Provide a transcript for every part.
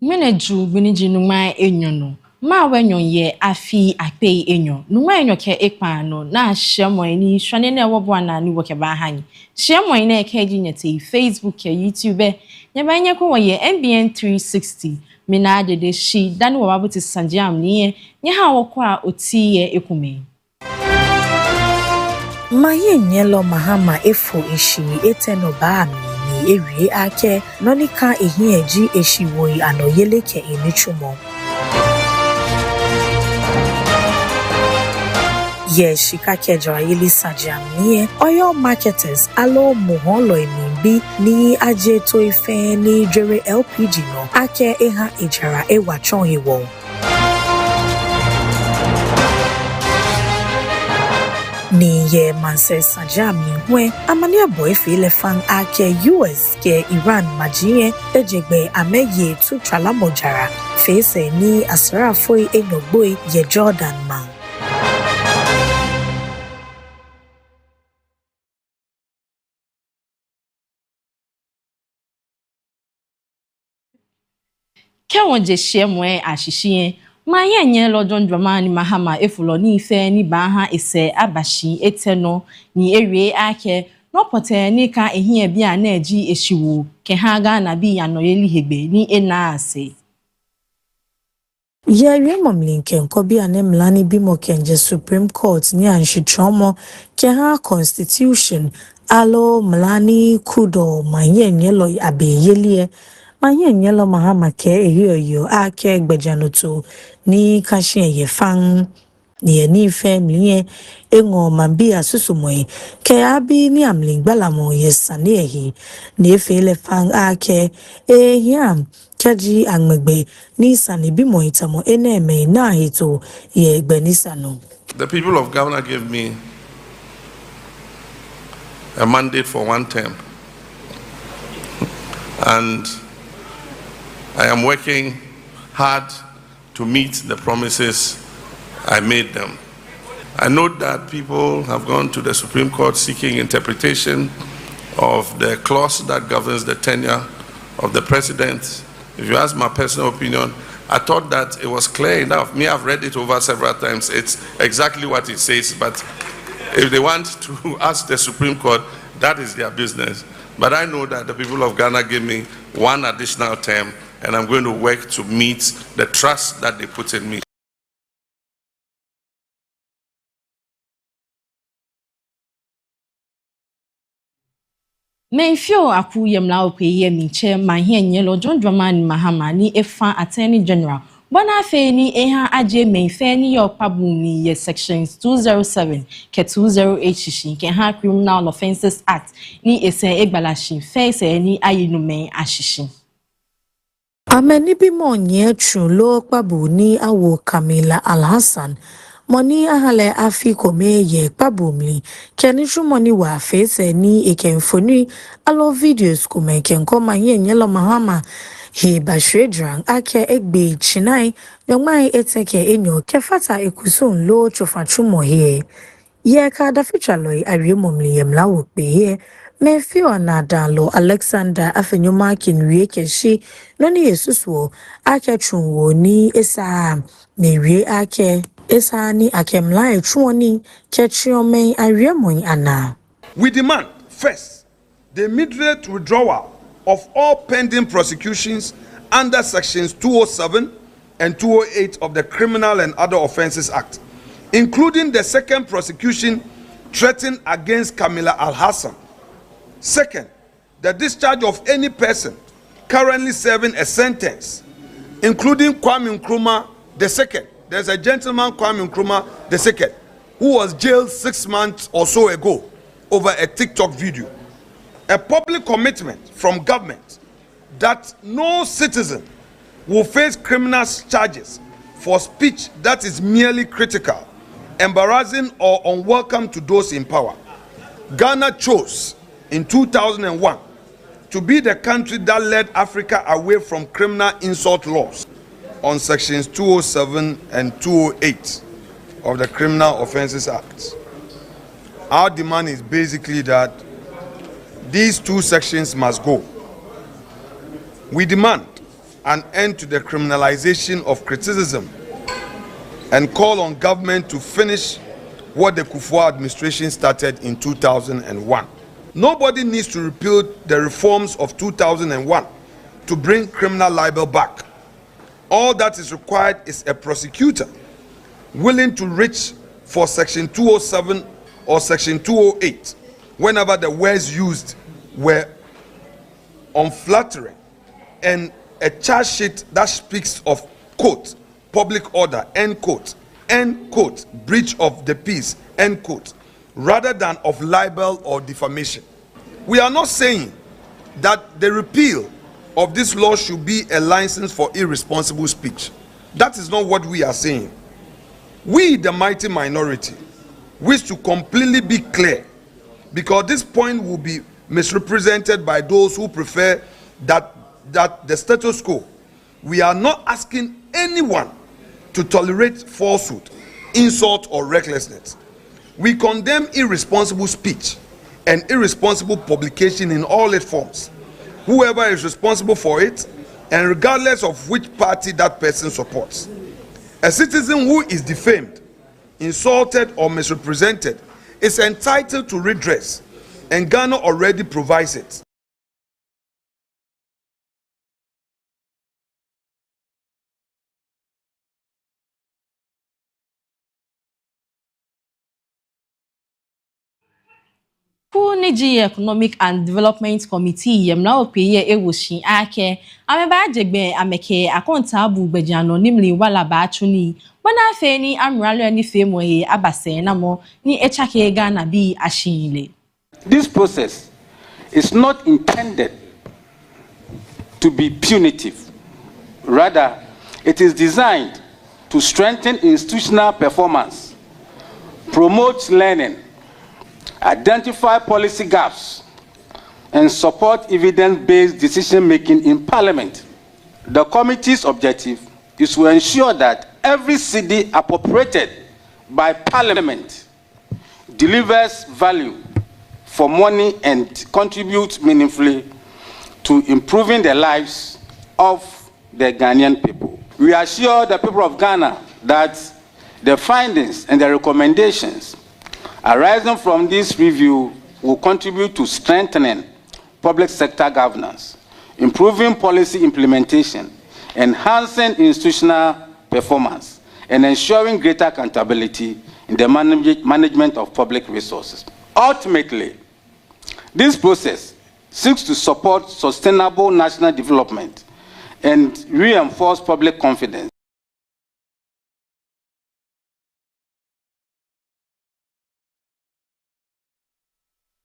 Meneju biniji numa enyo no. Ma wenyo ye afi akpei enyo. Numa enyo ke ekpa no na shemo ni shwane na wobo na ni woke ba hanyi. Shemo ina ke jinyete Facebook ke YouTube. Nyeba nye ko ye Mbn 360. Mina adede shi dani wababuti sanjam niye. Nye ha wokwa otiye ekume. Maye nyelo mahama efo ishi eteno baami. Ewie ake nonika ehieji eshiwoi anoyeleke enichumo. Shika kejara yeli sajamnie oil marketers alo muholo emimbi ni aje to ife ni jere LPG no ake eha ejara ewa chonhiwo. Ni ye manse sajami we amania boy file fan ake US ke Iran majie ejegbe ameye tu tralamojara face ni asra foi enogboy ye Jordan man. Kewonje shemwe ashishiye Maye nye lodon dramani mahama efulo ni ife ni baha ese abashi eteno ni ewie ake no pote ni ka ehie bia na eji eshiwu ke ha ga na bi anoyeli hegbe ni ena ase. Yeri momlinke nkobi anemlani bimo kenje Supreme Court ni anshichomo ke ha Constitution alo mlani kudo maye nyelo abeyelie maye nyelo mahama ke ehiyoyo ake gbejanoto ni kashin yefang ni family engo mambia susumoi ke abi ni amlingbala mo yesane ehi ni efele fang ake yam kaji angmegbe ni sani bimo itamo eneme na hito ye gbenisano. The people of Ghana gave me a mandate for 1 term, and I am working hard to meet the promises I made them. I note that people have gone to the Supreme Court seeking interpretation of the clause that governs the tenure of the president. If you ask my personal opinion, I thought that it was clear enough. I've read it over several times. It's exactly what it says, but if they want to ask the Supreme Court, that is their business. But I know that the people of Ghana gave me 1 additional term, and I'm going to work to meet the trust that they put in me. Menfio aku yemla okwe minche mahie nyelo John Dramani Mahama ni efa Attorney General. Bona fe ni eha aje menfe ni yokpabumi ye sections 207 ke 208 shishin ke ha Criminal Offences Act ni ese egbalashin fe se ni ayinume ashishin. Ameni bimo nye chulo kpabu ni awo Kamila Al-Hassan Moni ahale afiko meye kpabumli kenishu moni wa face ni ekenfoni alo videos kume kenkoma nyelo mahama he bashredrang ake egbe chinai yongmai eteke enyo kefata ekusun lo chofachumo he ye ka Adafitwaa Ii ariemomli yemlawo pe Mefio na dalo Alexander afenyoma kinwie keshi noni yesusuo ake chunwo ni esa mewie ake esa ni akemla echuoni kechiome ariemon ana. We demand first the immediate withdrawal of all pending prosecutions under sections 207 and 208 of the Criminal and Other Offences Act, including the second prosecution threatened against Kamila Al-Hassan. Second, the discharge of any person currently serving a sentence, including Kwame Nkrumah II. There's a gentleman, Kwame Nkrumah II, who was jailed 6 months or so ago over a TikTok video. A public commitment from government that no citizen will face criminal charges for speech that is merely critical, embarrassing, or unwelcome to those in power. Ghana chose in 2001 to be the country that led Africa away from criminal insult laws on sections 207 and 208 of the Criminal Offences Act. Our demand is basically that these two sections must go. We demand an end to the criminalization of criticism and call on government to finish what the Kufuor administration started in 2001. Nobody needs to repeal the reforms of 2001 to bring criminal libel back. All that is required is a prosecutor willing to reach for Section 207 or Section 208 whenever the words used were unflattering, and a charge sheet that speaks of, quote, public order, end quote, breach of the peace, end quote, rather than of libel or defamation. We are not saying that the repeal of this law should be a license for irresponsible speech. That is not what we are saying. We, the mighty minority, wish to completely be clear, because this point will be misrepresented by those who prefer that the status quo. We are not asking anyone to tolerate falsehood, insult, or recklessness. We condemn irresponsible speech and irresponsible publication in all its forms, whoever is responsible for it, and regardless of which party that person supports. A citizen who is defamed, insulted, or misrepresented is entitled to redress, and Ghana already provides it. Nigeria Economic and Development Committee yemna opeye ewoshin ake ameba ajegbe ameke akonta abu gbejano nimli wala ba achuni wana afe ni amralo ni femoye abase namo ni echake Ghana bi ashinile. This process is not intended to be punitive. Rather, it is designed to strengthen institutional performance, promote learning, identify policy gaps, and support evidence-based decision-making in Parliament. The committee's objective is to ensure that every cedi appropriated by Parliament delivers value for money and contributes meaningfully to improving the lives of the Ghanaian people. We assure the people of Ghana that the findings and the recommendations arising from this review will contribute to strengthening public sector governance, improving policy implementation, enhancing institutional performance, and ensuring greater accountability in the management of public resources. Ultimately, this process seeks to support sustainable national development and reinforce public confidence.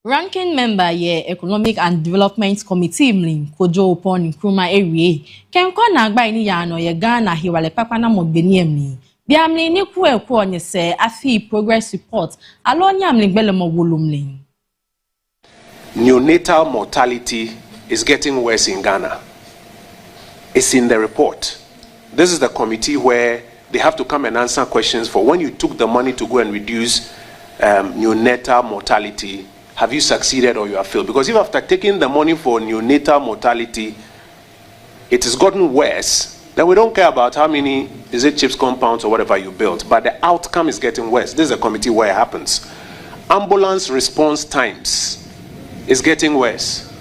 Ranking member ye Economic and Development Committee mlin kojo upon Nkrumah area kenko na agba ni ya no ye Ghana hiwale papa na modbeni emni bia mlin ni ku onye se afi progress report alonya mlin gbele mo wolumlin. Neonatal mortality is getting worse in Ghana. It's in the report. This is the committee where they have to come and answer questions for when you took the money to go and reduce neonatal mortality. Have you succeeded or you have failed? Because if after taking the money for neonatal mortality, it has gotten worse, then we don't care about how many, is it chips compounds or whatever you built, but the outcome is getting worse. This is a committee where it happens. Ambulance response times is getting worse.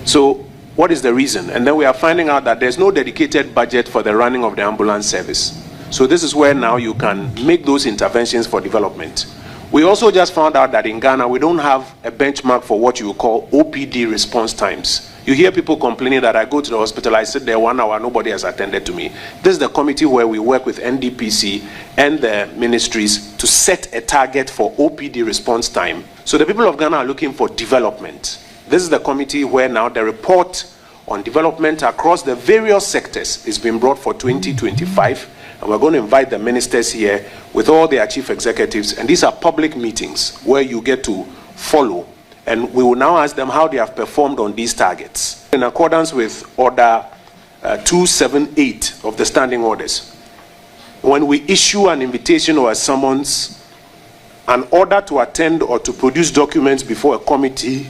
So what is the reason? And then we are finding out that there's no dedicated budget for the running of the ambulance service. So this is where now you can make those interventions for development. We also just found out that in Ghana, we don't have a benchmark for what you call OPD response times. You hear people complaining that I go to the hospital, I sit there 1 hour, nobody has attended to me. This is the committee where we work with NDPC and the ministries to set a target for OPD response time. So the people of Ghana are looking for development. This is the committee where now the report on development across the various sectors is being brought for 2025. And we're going to invite the ministers here with all their chief executives. And these are public meetings where you get to follow. And we will now ask them how they have performed on these targets. In accordance with Order 278 of the Standing Orders, when we issue an invitation or a summons, an order to attend or to produce documents before a committee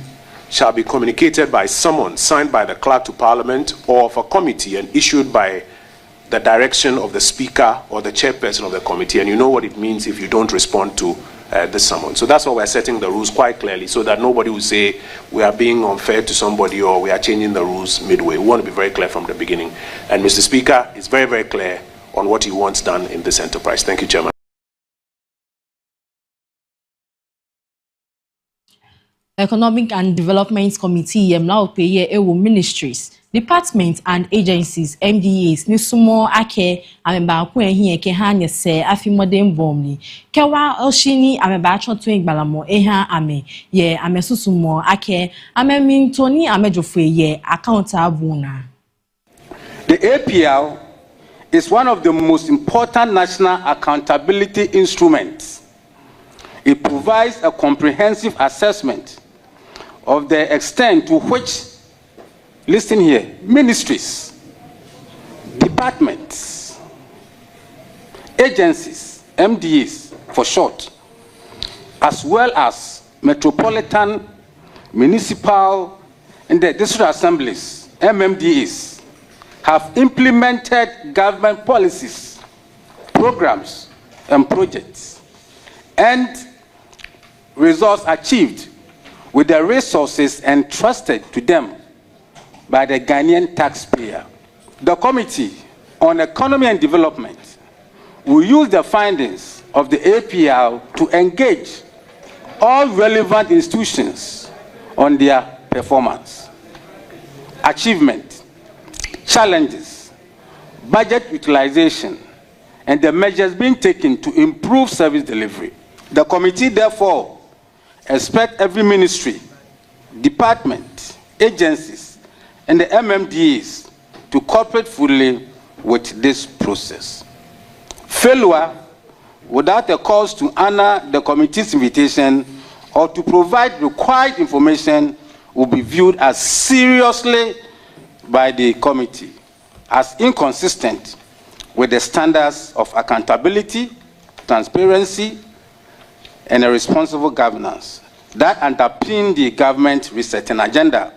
shall be communicated by someone signed by the clerk to Parliament or of a committee and issued by the direction of the Speaker or the chairperson of the committee, and you know what it means if you don't respond to this summons. So that's why we're setting the rules quite clearly, so that nobody will say we are being unfair to somebody or we are changing the rules midway. We want to be very clear from the beginning. And Mr. Speaker is very, very clear on what he wants done in this enterprise. Thank you, Chairman. Economic and Development Committee peye ewo ministries, departments and agencies MDAs ni sumo ake ameba ku ehie ke ha nyese afimode mbomni kewa oshini ameba achoto igbalamo eha ame ye amesusumo ake amemintoni amejofo ye accountable na. The APL is one of the most important national accountability instruments. It provides a comprehensive assessment of the extent to which, listen here, ministries, departments, agencies, MDAs for short, as well as metropolitan, municipal, and the district assemblies, MMDAs, have implemented government policies, programs, and projects, and results achieved with the resources entrusted to them by the Ghanaian taxpayer. The Committee on Economy and Development will use the findings of the APL to engage all relevant institutions on their performance, achievement, challenges, budget utilization, and the measures being taken to improve service delivery. The committee, therefore, expects every ministry, department, agencies, and the MMDAs to cooperate fully with this process. Failure without a cause to honor the committee's invitation or to provide required information will be viewed as seriously by the committee as inconsistent with the standards of accountability, transparency, and a responsible governance that underpin the government resetting agenda.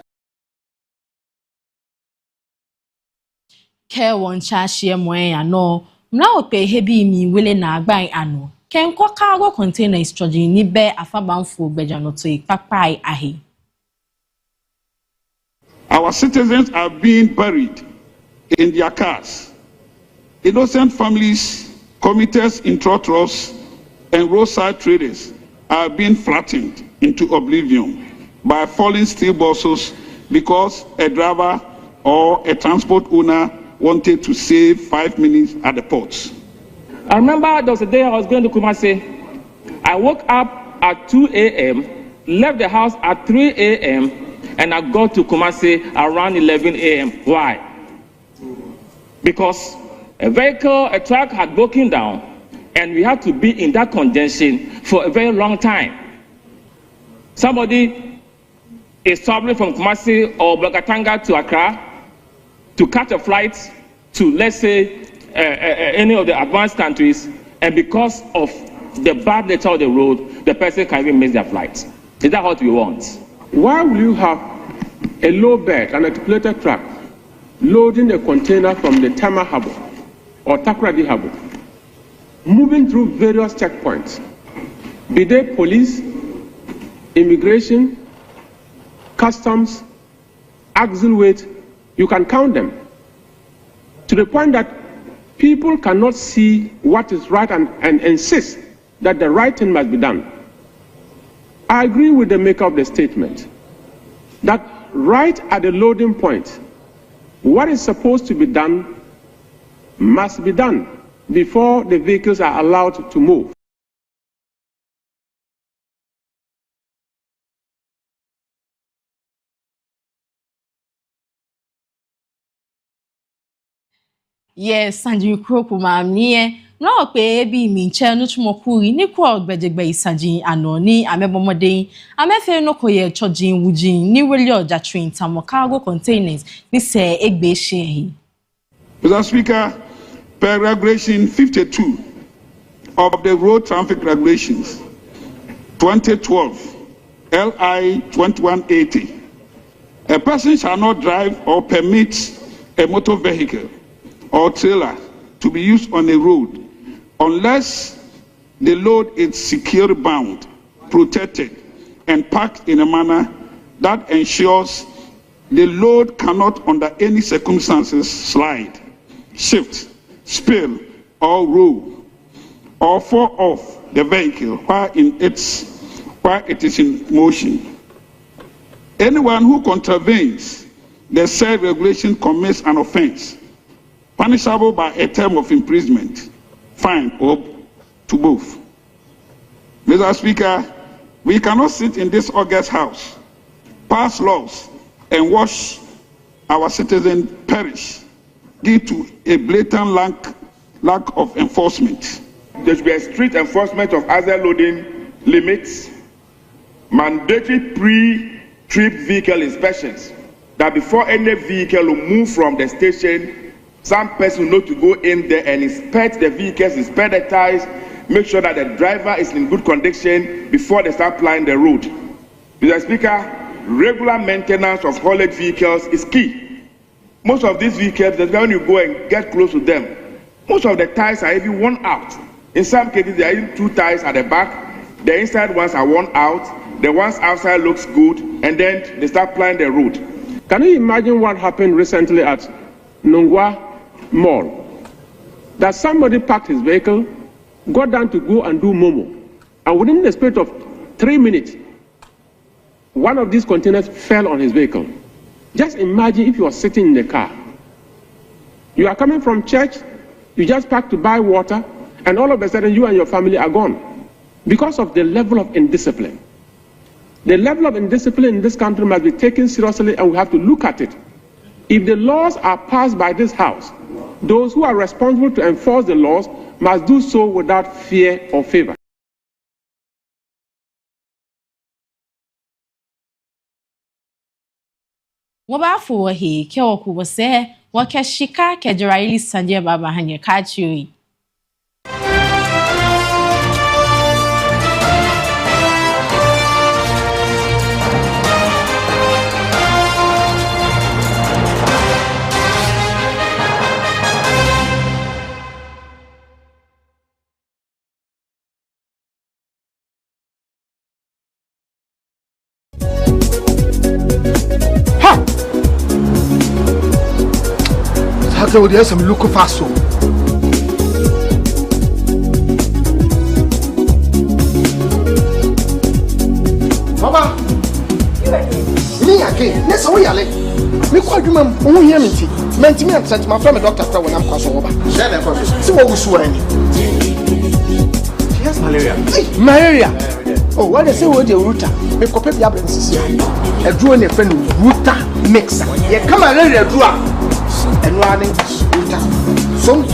Ke won chashie moe ano mna ope hebi mi wele na agban ano ken ko cargo container estrogen ni be afabanfo gbejanoto ipapai ahe. Our citizens are being buried in their cars. Innocent families, committers in trotros, and roadside traders are being flattened into oblivion by falling steel buses because a driver or a transport owner wanted to save 5 minutes at the ports. I remember there was a day I was going to Kumasi. I woke up at 2 a.m., left the house at 3 a.m., and I got to Kumasi around 11 a.m. Why? Because a truck had broken down, and we had to be in that congestion for a very long time. Somebody is traveling from Kumasi or Blagatanga to Accra to catch a flight to, let's say, any of the advanced countries, and because of the bad nature of the road, the person can even miss their flight. Is that what we want? Why will you have a low bed, an articulated truck, loading a container from the Tama Harbour or Takoradi Harbour, moving through various checkpoints, be they police, immigration, customs, axle weight, you can count them, to the point that people cannot see what is right and insist that the right thing must be done. I agree with the maker of the statement that right at the loading point, what is supposed to be done must be done before the vehicles are allowed to move. Yes, Sanji Kroku mamnie no pe bi mi nche no chumokuri ni kwa ogbejegbe Sanji anoni amebomode amefe no koye chojin wujin ni weli oja train tamo cargo containers ni se egbe shehi. Mr. Speaker, per Regulation 52 of the Road Traffic Regulations 2012 LI 2180, A person shall not drive or permit a motor vehicle or trailer to be used on a road unless the load is securely bound, protected, and packed in a manner that ensures the load cannot under any circumstances slide, shift, spill, or roll, or fall off the vehicle while it is in motion. Anyone who contravenes the said regulation commits an offense punishable by a term of imprisonment, fine, or to both. Mr. Speaker, we cannot sit in this august house, pass laws, and watch our citizens perish due to a blatant lack of enforcement. There should be a strict enforcement of hazard loading limits, mandatory pre-trip vehicle inspections, that before any vehicle will move from the station, some person will know to go in there and inspect the vehicles, inspect the tires, make sure that the driver is in good condition before they start plying the road. Mr. Speaker, regular maintenance of haulage vehicles is key. Most of these vehicles, when you go and get close to them, most of the tires are even worn out. In some cases, there are even 2 tires at the back. The inside ones are worn out. The ones outside looks good, and then they start plying the road. Can you imagine what happened recently at Nongwa Mall? That somebody parked his vehicle, got down to go and do Momo, and within the space of 3 minutes, one of these containers fell on his vehicle. Just imagine if you are sitting in the car. You are coming from church, you just parked to buy water, and all of a sudden you and your family are gone because of the level of indiscipline. The level of indiscipline in this country must be taken seriously, and we have to look at it. If the laws are passed by this House, those who are responsible to enforce the laws must do so without fear or favor. Wabafu wahi kia wakubose wakashika kejuraili sanje baba hanye kachiwi. So there's some local fast. Mama, me again. Let's go yale. Me call you mum. Who hear me? Menti me sent my friend doctor when I'm crossing over. Share that process. See what we saw any. She has malaria. Malaria. Oh, what they say? What the router? Me copy the absence. A draw in a friend router mixer. Yeah, come on, let it draw. And running some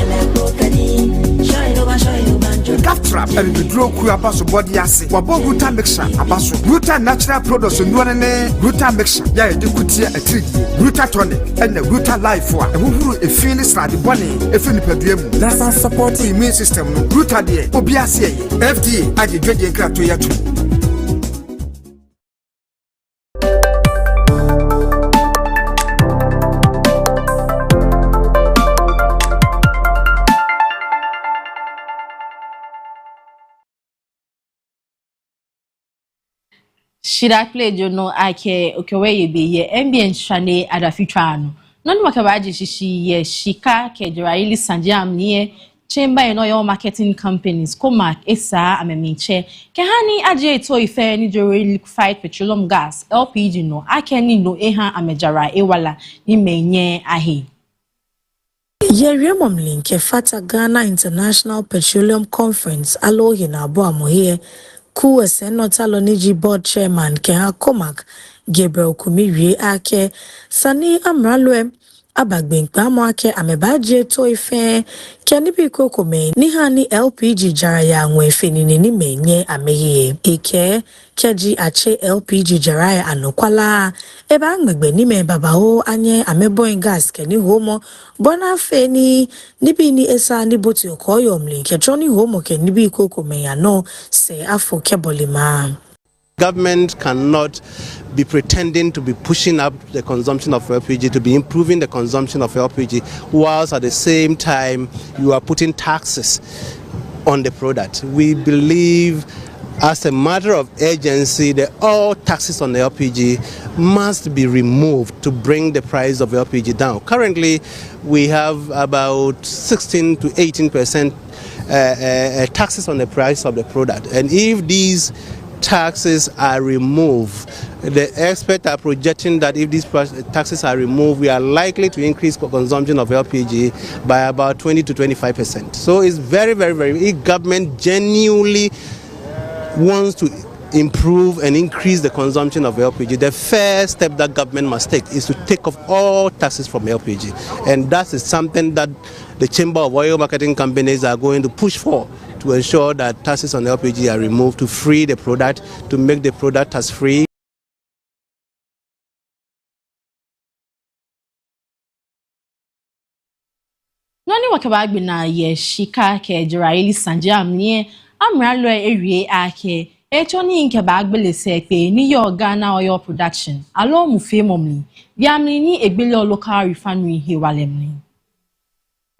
calf trap and the draw crew abaso body assay. Wabo Ruta mixture abaso. Ruta natural products and one Ruta mixture. Yeah, you could see a treat. Ruta tonic and the Ruta life for a who a feeling like the bunny, a fin per diem. That's our supporting immune system. Ruta de Obiasia, FDA, I did get crack to yatu. Shida play jono ake okewe be ye Mbn Adafitwaa no nonu makabaji shishi ye shika kejuraili sanjam niye chamber no your marketing companies Comac esa amemiche kehani aje to ife ni jori liquefied petroleum gas LPG no akeni no eha amejara ewala ni menye ahi. Yeriamom link fata Ghana International Petroleum Conference alohi na abo amohie ku Senotalo Niji Board Chairman Keha Comac Gabriel Kumirie ake sani amralwe abagbenkpa mo ake amebaje to ife kenibi kokome ni hani LPG jara ya nwefe ni menye amehie ike keji ache LPG jara ya anokwala eba angbegbe ni me babao anye ameboin gas keni homo bona feni nibi ni esa ni boti okoyomli ke joni homo ke nibi kokome ya no se afo kebolima. Government cannot be pretending to be pushing up the consumption of LPG, to be improving the consumption of LPG, whilst at the same time you are putting taxes on the product. We believe, as a matter of urgency, that all taxes on the LPG must be removed to bring the price of LPG down. Currently, we have about 16 to 18% taxes on the price of the product. And if these taxes are removed, the experts are projecting that if these taxes are removed, we are likely to increase consumption of LPG by about 20 to 25%. So it's very, if government genuinely wants to improve and increase the consumption of LPG, the first step that government must take is to take off all taxes from LPG. And that is something that the Chamber of Oil Marketing Companies are going to push for, to ensure that taxes on LPG are removed, to free the product, to make the product tax-free. Nani wakabagbi na ye shika ke jiraili sanje amnie amralo ewie ake echoni nke bagbele sekpe ni yo Ghana oil production alo mu femomli biamni ni egbele local refinery he walemni.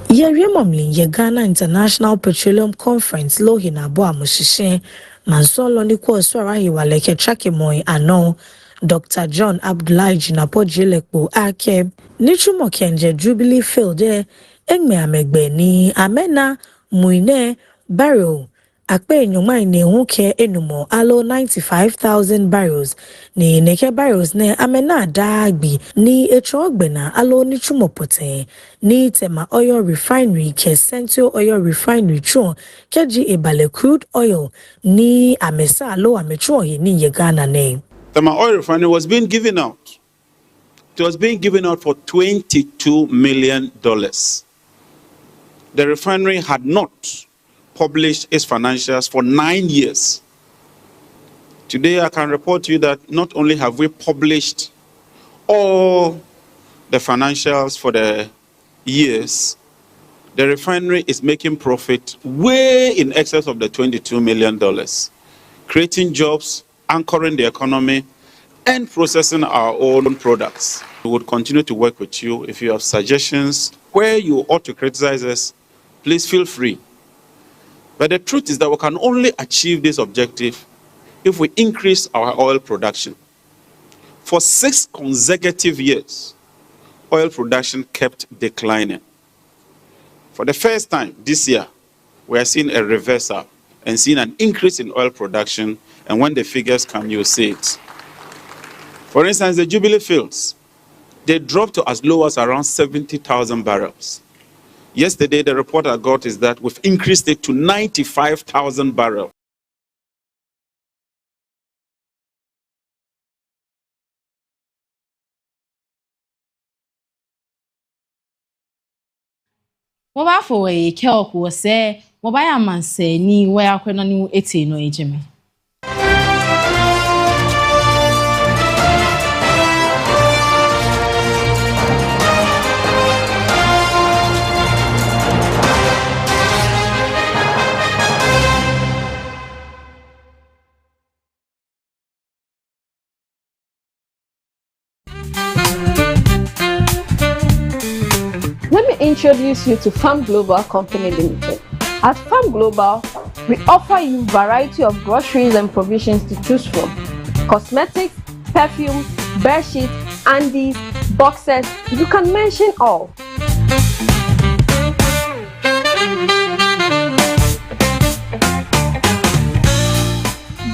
Ye momli ye Ghana International Petroleum Conference lo hinabo amushishe mansolo ni kwa swara hiwale ke trake moi ano Dr. John Abdullahi Jinapo Jelekpo ake nichumo kenje Jubilee Field engme amegbe ni amena muine barrel akpe nyuma ine huke enumo alo 95,000 barrels ni neke barrels ne amena dagbi ni echogbena alo ni chumopote ni tema oil refinery ke Central Oil Refinery chon keji ebale crude oil ni amesa alo amecho ni ye Ghana ne. Tema oil refinery was being given out. It was being given out for $22 million. The refinery had not published its financials for 9 years. Today, I can report to you that not only have we published all the financials for the years, the refinery is making profit way in excess of the $22 million, creating jobs, anchoring the economy, and processing our own products. We would continue to work with you. If you have suggestions where you ought to criticize us, please feel free. But the truth is that we can only achieve this objective if we increase our oil production. For 6 consecutive years, oil production kept declining. For the first time this year, we are seeing a reversal and seeing an increase in oil production, and when the figures come, you'll see it. For instance, the Jubilee fields, they dropped to as low as around 70,000 barrels. Yesterday, the report I got is that we've increased it to 95,000 barrels. Wabafo we kelko se wabaya manse ni we akweno ni eti no ejeme. Let me introduce you to Farm Global Company Limited. At Farm Global, we offer you a variety of groceries and provisions to choose from. Cosmetics, perfumes, bed sheets, undies, boxes, you can mention all.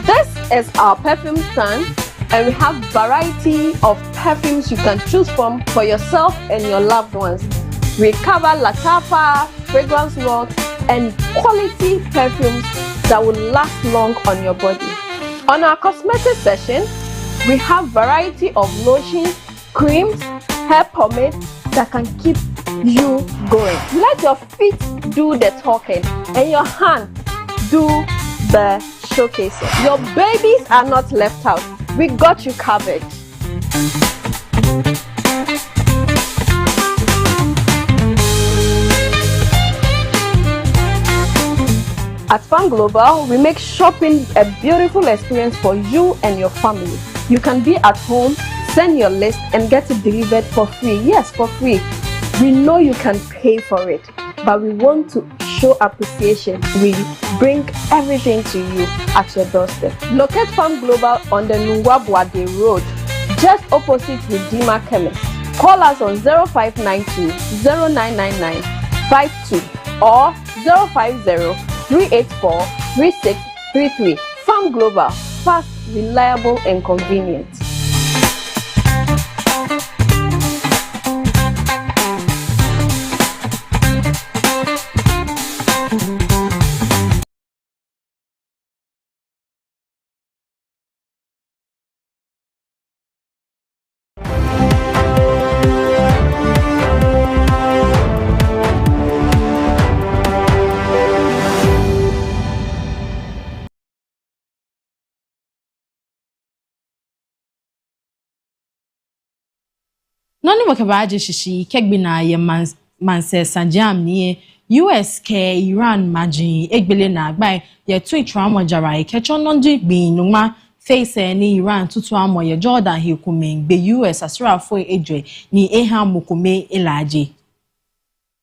This is our perfume stand, and we have variety of perfumes you can choose from for yourself and your loved ones. We cover Latapa, fragrance works, and quality perfumes that will last long on your body. On our cosmetic section, we have variety of lotions, creams, hair pomade that can keep you going. Let your feet do the talking and your hand do the showcasing. Your babies are not left out. We got you covered. At Farm Global, we make shopping a beautiful experience for you and your family. You can be at home, send your list, and get it delivered for free. Yes, for free. We know you can pay for it, but we want to show appreciation. We bring everything to you at your doorstep. Locate Farm Global on the Nungwabuade Road, just opposite Redeemer Chemist. Call us on 0592 0999 52 or 050 384 3633. Farm Global, fast, reliable, and convenient. Nani wakabaje shishi kegbina ye manse sanjam ni US ke Iran majin egbele na agbai ye tu trauma jara e kecho nonji gbin numa face ni Iran tutu amo ye Jordan hekume gbe US asrafo ejwe ni eha mokome elaje.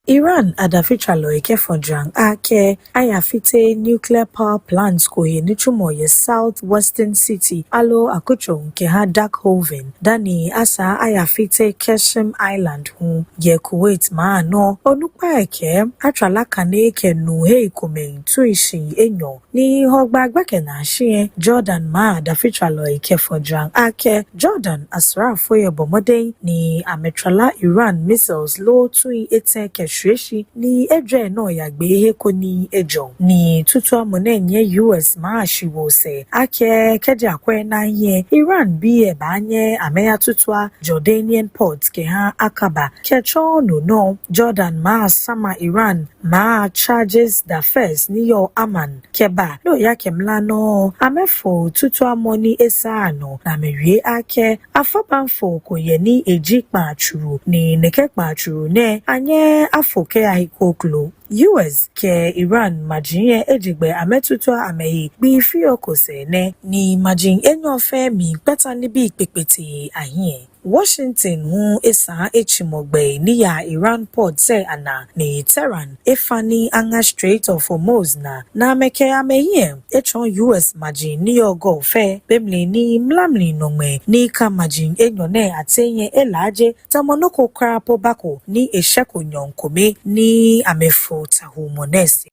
Mbn Adafitwaa Ii kefondrang ake ayafite nuclear power plants koye nichumo ye southwestern city alo akucho nke ha Darkhaven dani asa ayafite Keshem Island hu ye Kuwait maano onukpa eke atralaka na eke nuhe kume tuishi enyo ni hogbagba na shie Jordan ma Adafitwaa Ii kefondrang ake Jordan asrafo ye bomode ni ametrala Iran missiles lo tui eteke Shreshi ni edre no ya gbe ko ni ejo ni tutu amone nye US ma shiwo se ake keje akwe na ye Iran bi e ba nye ameya tutua Jordanian ports ke ha akaba kecho no Jordan ma sama Iran ma charges the first ni yo aman keba no ya kemla no amefo tutu amoni esa no na mewie ake afabanfo ko ye ni ejikpa churu ni nekekpa churu ne anye foke ahikoklo US ke Iran majin ejigbe ametutwa ameyi bi fiokose ne ni majin enyofe mi peta ni bi pepete ahie Washington hu esa echimogbe ni ya Iran port se ana ni Tehran efani anga Strait of Hormuz na meke amehie echon US majin ni yogo fe bemle ni mlamli nongme ni ka majin enyone atenye elaje tamonoko krapo bako ni esheko nyonkome ni amefo tahumonese.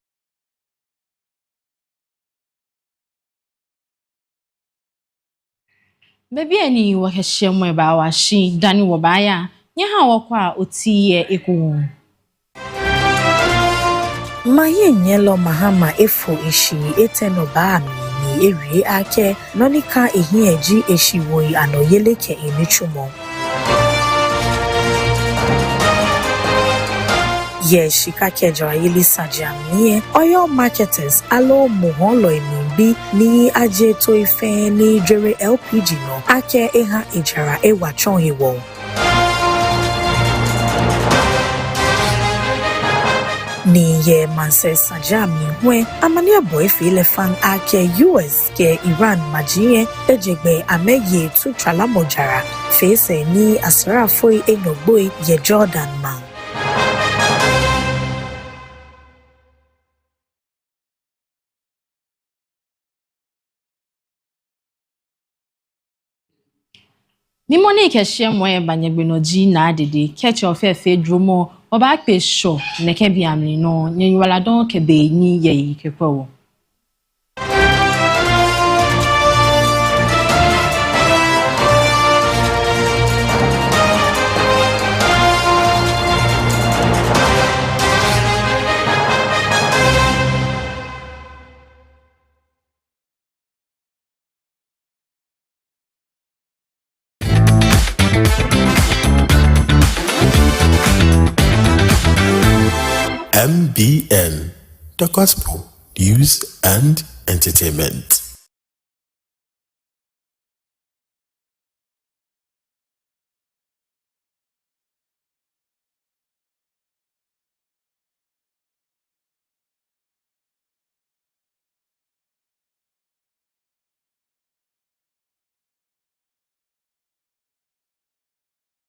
Baby ani wakashia mweba washi dani wabaya nyaha wakwa otiye eku. Maye nyelo mahama efo ishi eteno baami ni erie ake nonika ehieji eshiwoi anoyeleke enichumo. Shika kejara yili sajamnie oil marketers alo moholo emimbi ni aje to ife ni jere LPG no ake eha ejara ewachon hewo. Ni ye manse sajami hwe amania boy file fan ake US ke Iran majie ejegbe ameye tu tralamojara face ni asrafoi enogboy ye Jordan man. Ni moni keshie mwe banyegbenoji na adede keche ofefe dromo oba pe sho neke bi amni no nyiwala don kebe ni ye kepo. MBN, the gospel, news and entertainment.